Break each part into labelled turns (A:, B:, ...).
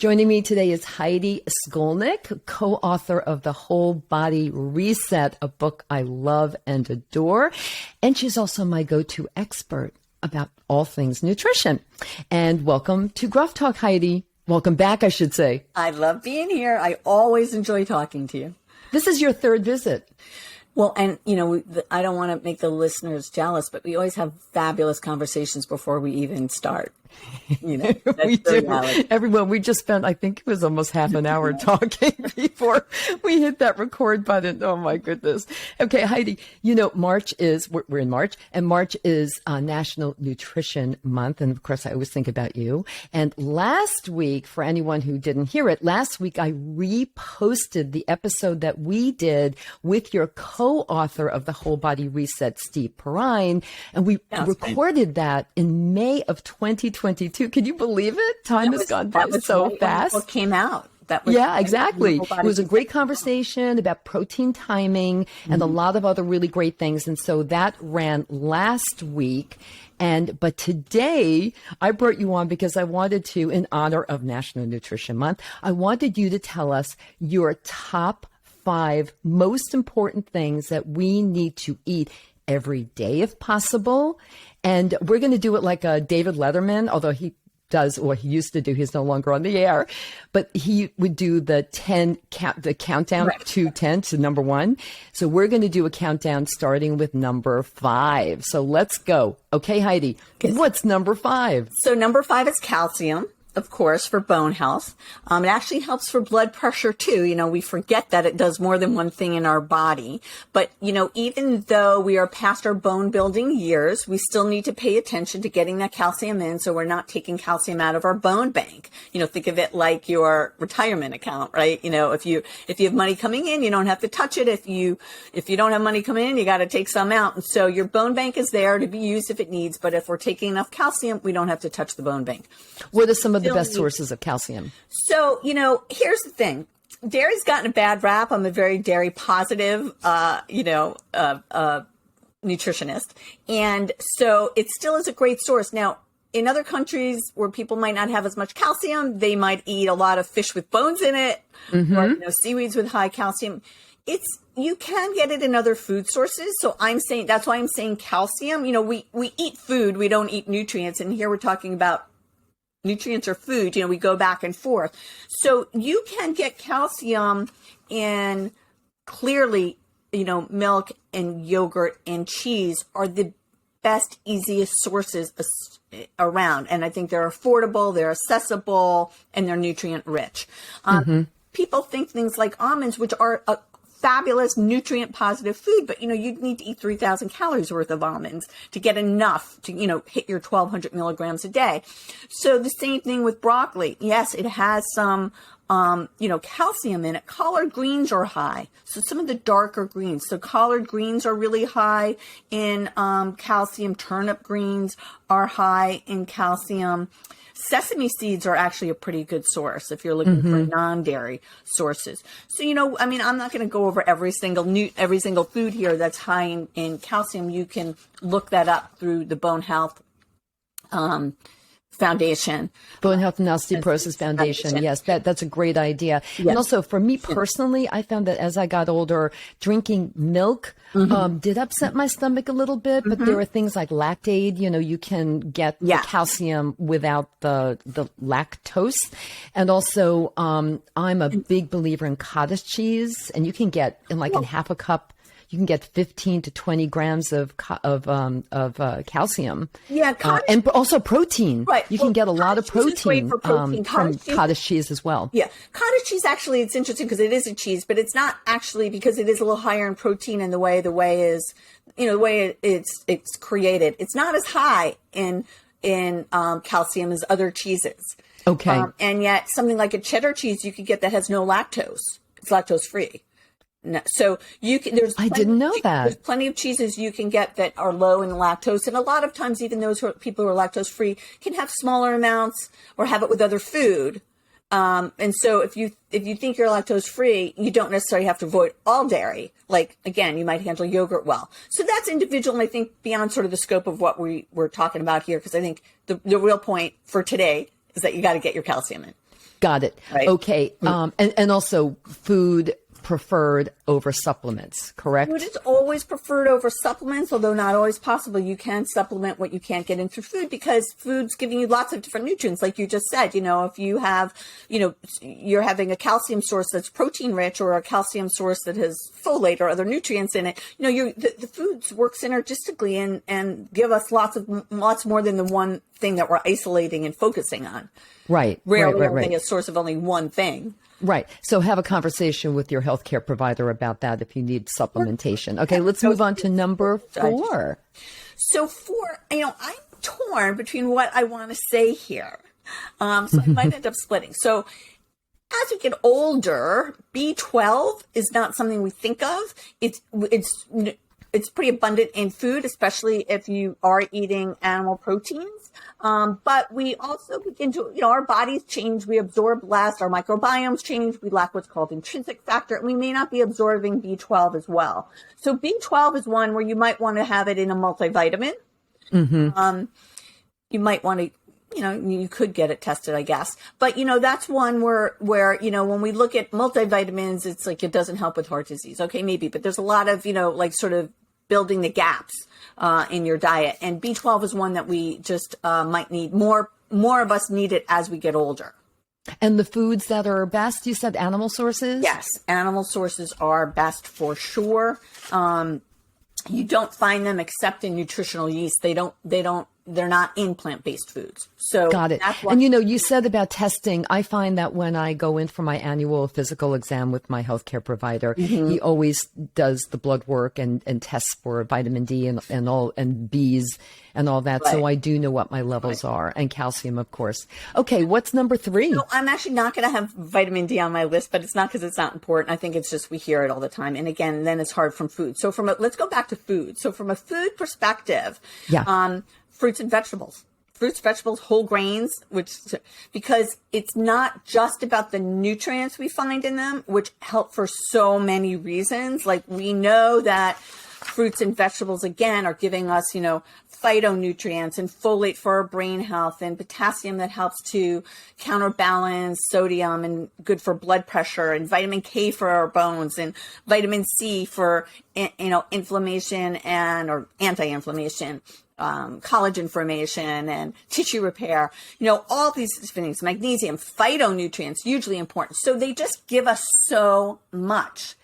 A: Joining me today is Heidi Skolnik, co-author of The Whole Body Reset, a book I love and adore. And she's also my go-to expert about all things nutrition. And welcome to GRUFFtalk, Heidi. Welcome back, I should say.
B: I love being here. I always enjoy talking to you.
A: This is your third visit.
B: Well, and, you know, I don't want to make the listeners jealous, but we always have fabulous conversations before we even start. You know,
A: we do. Everyone, we just spent, I think it was almost half an hour talking before we hit that record button. Oh, my goodness. Okay, Heidi, you know, we're in March, and March is National Nutrition Month. And of course, I always think about you. And last week, for anyone who didn't hear it, last week I reposted the episode that we did with your co-author of The Whole Body Reset, Steve Perrine. And we recorded that in May of 2022. Can you believe it? Time has gone by so fast.
B: What came out?
A: Yeah, exactly. It was a great conversation about protein timing and a lot of other really great things. And so that ran last week. But today I brought you on because I wanted to, in honor of National Nutrition Month, I wanted you to tell us your top 5 most important things that we need to eat every day if possible. And we're going to do it like a David Letterman, although he does, or he used to do, he's no longer on the air, but he would do the countdown to 10 to number 1. So we're going to do a countdown starting with number 5. So let's go. Okay, Heidi, what's number 5?
B: So number 5 is calcium. Of course, for bone health. It actually helps for blood pressure too. You know, we forget that it does more than one thing in our body. But, you know, even though we are past our bone building years, we still need to pay attention to getting that calcium in so we're not taking calcium out of our bone bank. You know, think of it like your retirement account, right? You know, if you have money coming in, you don't have to touch it. If you don't have money coming in, you got to take some out. And so your bone bank is there to be used if it needs. But if we're taking enough calcium, we don't have to touch the bone bank.
A: What are some of the best sources of calcium?
B: So, you know, here's the thing. Dairy's gotten a bad rap. I'm a very dairy positive, nutritionist. And so it still is a great source. Now, in other countries where people might not have as much calcium, they might eat a lot of fish with bones in it, or, you know, seaweeds with high calcium. You can get it in other food sources. So that's why I'm saying calcium. You know, we eat food, we don't eat nutrients. And here we're talking about nutrients or food, you know, we go back and forth. So you can get calcium in, clearly, you know, milk and yogurt and cheese are the best, easiest sources around. And I think they're affordable, they're accessible, and they're nutrient rich. People think things like almonds, which are a fabulous nutrient positive food, but you know, you'd need to eat 3,000 calories worth of almonds to get enough to, you know, hit your 1,200 milligrams a day. So the same thing with broccoli. Yes, it has some, calcium in it. Collard greens are high. So some of the darker greens. So collard greens are really high in calcium. Turnip greens are high in calcium. Sesame seeds are actually a pretty good source if you're looking for non-dairy sources. So, you know, I mean, I'm not going to go over every single food here that's high in calcium. You can look that up through the Bone Health Foundation. Bone Health and Osteoporosis
A: Foundation. Yes, that's a great idea. Yes. And also for me personally, I found that as I got older, drinking milk did upset my stomach a little bit, but there are things like Lactaid, you know, you can get the calcium without the lactose. And also, I'm a big believer in cottage cheese, and you can get in half a cup, you can get 15 to 20 grams of calcium.
B: Yeah.
A: And also protein.
B: Right.
A: You can get a lot of protein from cottage cheese as well.
B: Yeah. Cottage cheese, actually, it's interesting because it is a cheese, but it's not actually, because it is a little higher in protein and the way is, you know, the way it's created. It's not as high in calcium as other cheeses.
A: Okay.
B: And yet something like a cheddar cheese you could get that has no lactose. It's lactose free. No, so you can.
A: I didn't know that.
B: There's plenty of cheeses you can get that are low in lactose, and a lot of times, even those people who are lactose free can have smaller amounts or have it with other food. And so, if you think you're lactose free, you don't necessarily have to avoid all dairy. Like again, you might handle yogurt well. So that's individual, and I think beyond sort of the scope of what we're talking about here, because I think the real point for today is that you got to get your calcium in.
A: Got it.
B: Right.
A: Okay. And also food preferred over supplements, correct?
B: Food is always preferred over supplements, although not always possible. You can supplement what you can't get in through food because food's giving you lots of different nutrients. Like you just said, if you have, you're having a calcium source that's protein rich or a calcium source that has folate or other nutrients in it, the foods work synergistically and give us lots more than the one thing that we're isolating and focusing on.
A: Right.
B: Rarely only a source of only one thing.
A: Right. So have a conversation with your healthcare provider about that if you need supplementation. Okay, let's move on to number 4.
B: So 4, I'm torn between what I want to say here. So I might end up splitting. So as we get older, B12 is not something we think of. It's pretty abundant in food, especially if you are eating animal proteins. But we also begin to, our bodies change. We absorb less. Our microbiomes change. We lack what's called intrinsic factor. And we may not be absorbing B12 as well. So B12 is one where you might want to have it in a multivitamin. You might want to, you could get it tested, I guess. But, that's one where, when we look at multivitamins, it's like it doesn't help with heart disease. Okay, maybe. But there's a lot of, sort of building the gaps in your diet. And B12 is one that we just might need. More of us need it as we get older.
A: And the foods that are best, you said animal sources?
B: Yes, animal sources are best for sure. You don't find them except in nutritional yeast. They're not in plant-based foods. So
A: got it. And you said about testing. I find that when I go in for my annual physical exam with my healthcare provider, he always does the blood work and tests for vitamin D and Bs and all that. Right. So I do know what my levels are, and calcium, of course. Okay, what's number 3?
B: No, I'm actually not going to have vitamin D on my list, but it's not because it's not important. I think it's just we hear it all the time. And again, then it's hard from food. So let's go back to food. So from a food perspective, fruits and vegetables. Fruits, vegetables, whole grains, because it's not just about the nutrients we find in them, which help for so many reasons. Like we know that fruits and vegetables, again, are giving us, phytonutrients and folate for our brain health and potassium that helps to counterbalance sodium and good for blood pressure, and vitamin K for our bones, and vitamin C for, inflammation or anti-inflammation. Collagen formation and tissue repair, all these things, magnesium, phytonutrients, hugely important. So they just give us so much.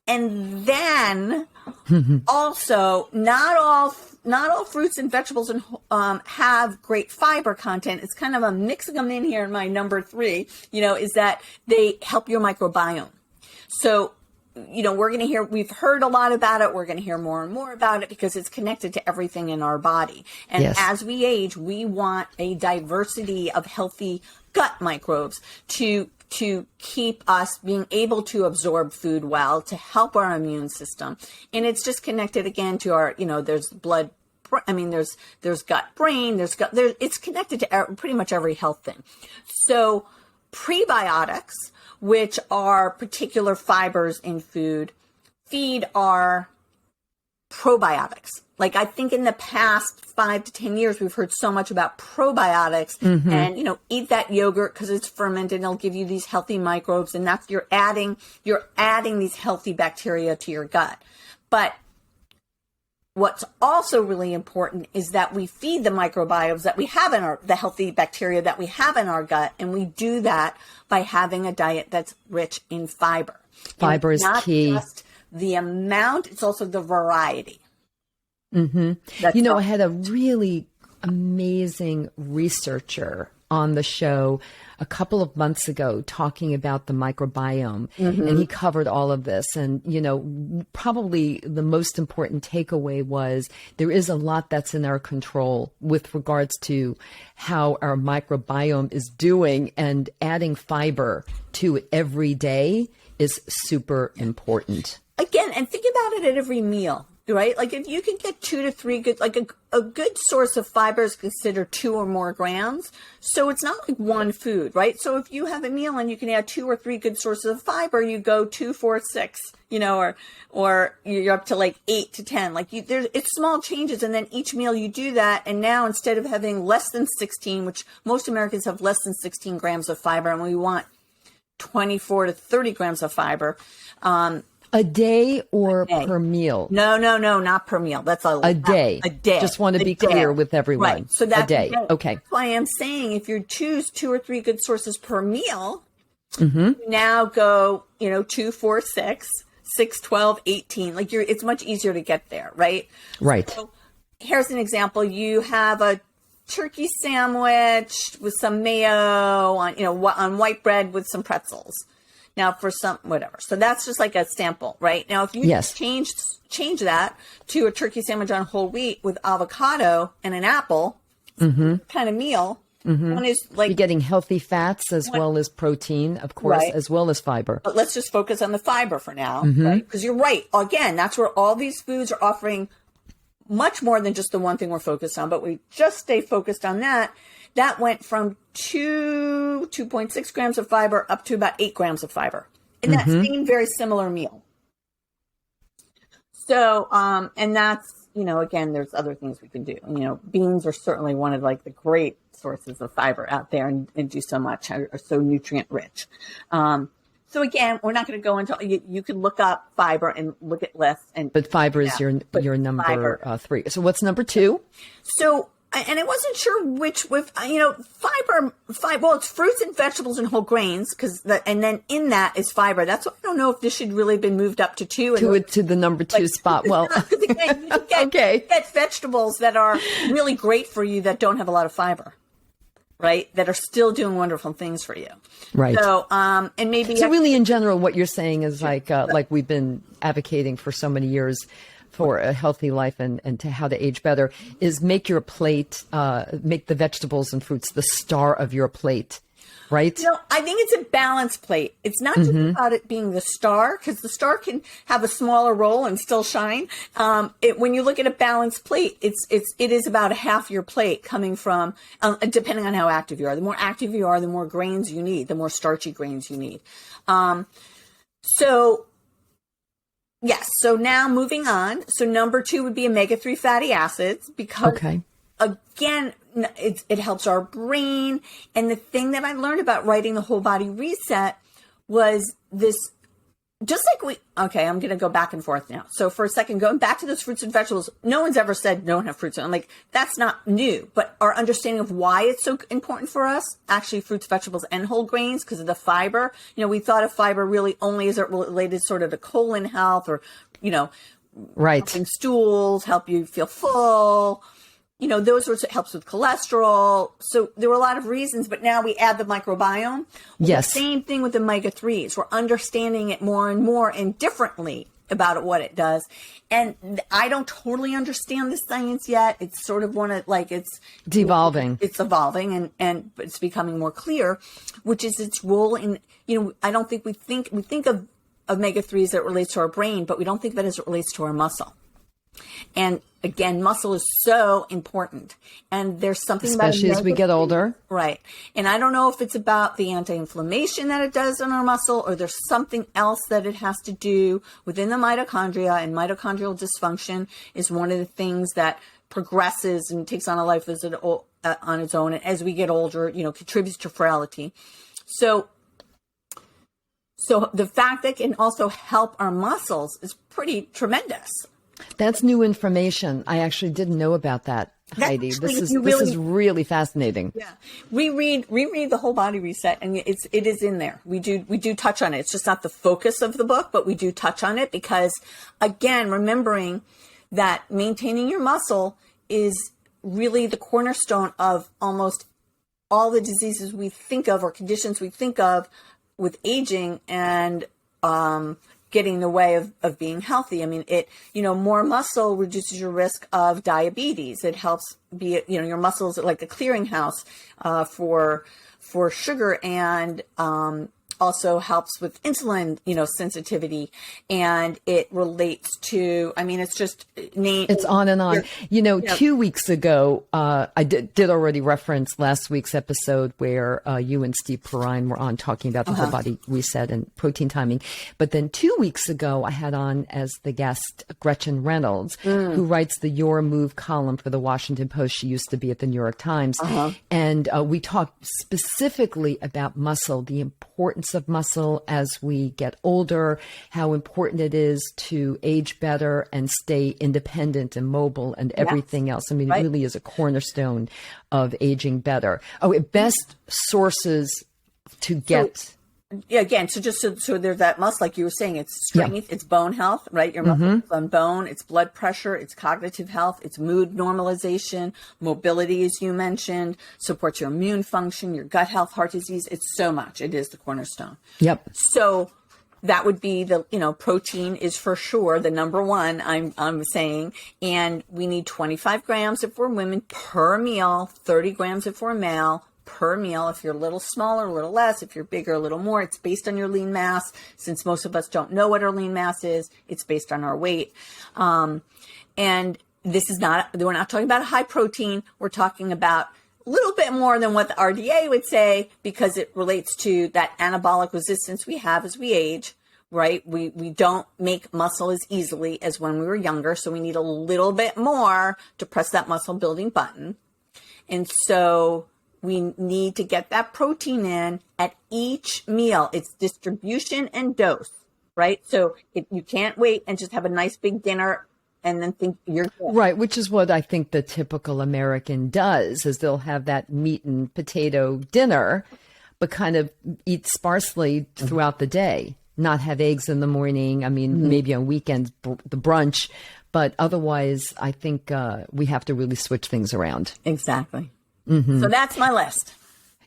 B: And then also not all fruits and vegetables have great fiber content. It's kind of a mixing them in here in my number 3, is that they help your microbiome. So we've heard a lot about it. We're going to hear more and more about it because it's connected to everything in our body. And as we age, we want a diversity of healthy gut microbes to keep us being able to absorb food well, to help our immune system. And it's just connected again to our, there's blood. There's gut brain, it's connected to pretty much every health thing. So prebiotics, which are particular fibers in food, feed our probiotics. Like I think in the past 5 to 10 years, we've heard so much about probiotics and, eat that yogurt because it's fermented and it'll give you these healthy microbes. And that's, you're adding these healthy bacteria to your gut. But what's also really important is that we feed the microbiomes that we have the healthy bacteria that we have in our gut. And we do that by having a diet that's rich in fiber.
A: Fiber is key.
B: Not just the amount, it's also the variety.
A: I had a really amazing researcher on the show a couple of months ago talking about the microbiome, and he covered all of this. And, probably the most important takeaway was there is a lot that's in our control with regards to how our microbiome is doing, and adding fiber to it every day is super important.
B: Again, and think about it at every meal. right? Like if you can get 2 to 3 good, like a good source of fiber is considered 2 or more grams. So it's not like one food, right? So if you have a meal and you can add 2 or 3 good sources of fiber, you go 2, 4, 6, or you're up to like 8 to 10. Like it's small changes. And then each meal you do that. And now instead of having less than 16, which most Americans have less than 16 grams of fiber, and we want 24 to 30 grams of fiber,
A: a day or per meal?
B: No, not per meal. That's
A: a day.
B: A day.
A: Just want to be clear with everyone.
B: Right. So that's
A: a day. Okay.
B: That's why I'm saying if you choose 2 or 3 good sources per meal, you now go, 2, 4, 6, 6, 12, 18. Like it's much easier to get there, right?
A: Right.
B: So here's an example. You have a turkey sandwich with some mayo on white bread with some pretzels. Now for some, whatever. So that's just like a sample, right? Now, if you change that to a turkey sandwich on whole wheat with avocado and an apple kind of meal, one is like
A: you're getting healthy fats as well as protein, of course, as well as fiber.
B: But let's just focus on the fiber for now, right? Because you're right. Again, that's where all these foods are offering much more than just the one thing we're focused on, but we just stay focused on that. That went from 2.6 grams of fiber up to about 8 grams of fiber in that same very similar meal. So, and that's, again, there's other things we can do. Beans are certainly one of like the great sources of fiber out there and do so much, are so nutrient rich. So again, we're not going to go into, you can look up fiber and look at lists. But
A: fiber is your number 3. So what's number 2?
B: So, and I wasn't sure which fiber, well, it's fruits and vegetables and whole grains and then in that is fiber. That's why I don't know if this should really have been moved up to 2.
A: To the number 2 spot. Well,
B: again, you get vegetables that are really great for you that don't have a lot of fiber. Right, that are still doing wonderful things for you.
A: Right.
B: So, and maybe
A: really, in general, what you're saying is like we've been advocating for so many years for a healthy life and to how to age better is make your plate, make the vegetables and fruits the star of your plate. Right.
B: I think it's a balanced plate. It's not just about it being the star, because the star can have a smaller role and still shine. When you look at a balanced plate, it is about a half your plate coming from, depending on how active you are. The more active you are, the more grains you need, the more starchy grains you need. So now moving on. So number 2 would be omega-3 fatty acids because again, it helps our brain. And the thing that I learned about writing the Whole Body Reset was this, just like I'm going to go back and forth now. So for a second, going back to those fruits and vegetables, no one's ever said don't have fruits. I'm like, that's not new, but our understanding of why it's so important for us, actually fruits, vegetables, and whole grains, because of the fiber. We thought of fiber really only as it related sort of to colon health or, helping stools, help you feel full. Those sorts helps with cholesterol. So there were a lot of reasons, but now we add the microbiome.
A: Yes.
B: The same thing with the omega-3s. We're understanding it more and more and differently about what it does. And I don't totally understand the science yet. It's sort of it's
A: evolving.
B: It's evolving and it's becoming more clear, which is its role in, I don't think we think of omega-3s that relates to our brain, but we don't think of it as it relates to our muscle. And again, muscle is so important. And there's something
A: especially as we get older.
B: Right. And I don't know if it's about the anti-inflammation that it does on our muscle, or there's something else that it has to do within the mitochondria. And mitochondrial dysfunction is one of the things that progresses and takes on a life on its own. And as we get older, contributes to frailty. So the fact that it can also help our muscles is pretty tremendous.
A: That's new information. I actually didn't know about that, Heidi. This is really fascinating.
B: Yeah, reread the Whole Body Reset, and it is in there. We do touch on it. It's just not the focus of the book, but we do touch on it because, again, remembering that maintaining your muscle is really the cornerstone of almost all the diseases we think of or conditions we think of with aging and getting in the way of being healthy. I mean, more muscle reduces your risk of diabetes. It helps your muscles are like a clearinghouse for sugar and also helps with insulin, sensitivity, and it relates to, I mean, it's just
A: it's on and on. 2 weeks ago, I did already reference last week's episode where you and Steve Perrine were on talking about the whole body reset and protein timing. But then 2 weeks ago, I had on as the guest Gretchen Reynolds, who writes the Your Move column for the Washington Post. She used to be at the New York Times. And we talked specifically about muscle, the importance of muscle as we get older, how important it is to age better and stay independent and mobile and everything else. I mean, it really is a cornerstone of aging better. Best sources to get...
B: Again, so there's that muscle, like you were saying, it's strength, it's bone health, right? Your muscle is on bone, it's blood pressure, it's cognitive health, it's mood normalization, mobility, as you mentioned, supports your immune function, your gut health, heart disease. It's so much. It is the cornerstone.
A: Yep.
B: So that would be protein is for sure the number one, I'm saying, and we need 25 grams if we're women per meal, 30 grams if we're male per meal. If you're a little smaller, a little less. If you're bigger, a little more. It's based on your lean mass. Since most of us don't know what our lean mass is, it's based on our weight. And this is we're not talking about a high protein. We're talking about a little bit more than what the RDA would say, because it relates to that anabolic resistance we have as we age, right? We don't make muscle as easily as when we were younger. So we need a little bit more to press that muscle building button. And so we need to get that protein in at each meal. It's distribution and dose, right? So you can't wait and just have a nice big dinner and then think you're good.
A: Right, which is what I think the typical American does, is they'll have that meat and potato dinner, but kind of eat sparsely throughout the day, not have eggs in the morning. I mean, maybe on weekends, the brunch, but otherwise I think we have to really switch things around.
B: Exactly. So that's my list.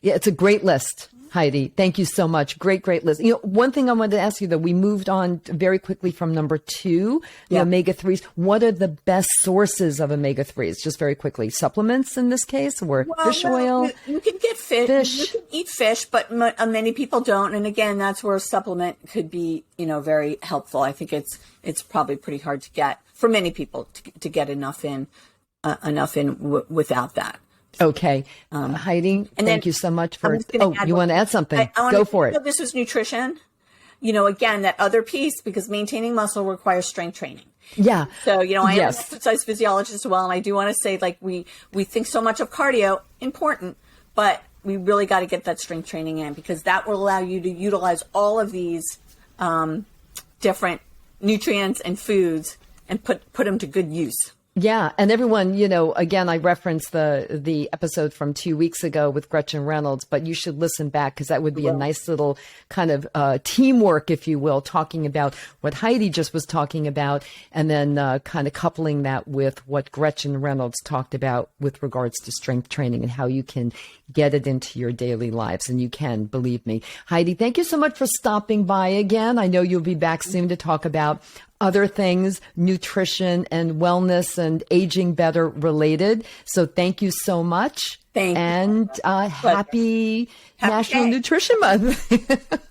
A: Yeah, it's a great list, Heidi. Thank you so much. Great list. One thing I wanted to ask you, though, we moved on very quickly from number 2, the omega-3s. What are the best sources of omega-3s? Just very quickly. Supplements in this case, or fish oil?
B: You can get fish. You can eat fish, but many people don't. And again, that's where a supplement could be, very helpful. I think it's probably pretty hard to get for many people to get enough in without that.
A: Okay. Heidi, thank you so much for... you want to add something? Go for it.
B: This was nutrition. Again, that other piece, because maintaining muscle requires strength training.
A: Yeah.
B: So, I am an exercise physiologist as well. And I do want to say, we think so much of cardio, important, but we really got to get that strength training in, because that will allow you to utilize all of these different nutrients and foods and put them to good use.
A: Yeah. And everyone, again, I referenced the episode from 2 weeks ago with Gretchen Reynolds, but you should listen back, because that would be a nice little kind of teamwork, if you will, talking about what Heidi just was talking about, and then kind of coupling that with what Gretchen Reynolds talked about with regards to strength training and how you can get it into your daily lives. And you can, believe me. Heidi, thank you so much for stopping by again. I know you'll be back soon to talk about other things, nutrition and wellness and aging better related. So thank you so much.
B: Thank you.
A: And happy National
B: day.
A: Nutrition Month.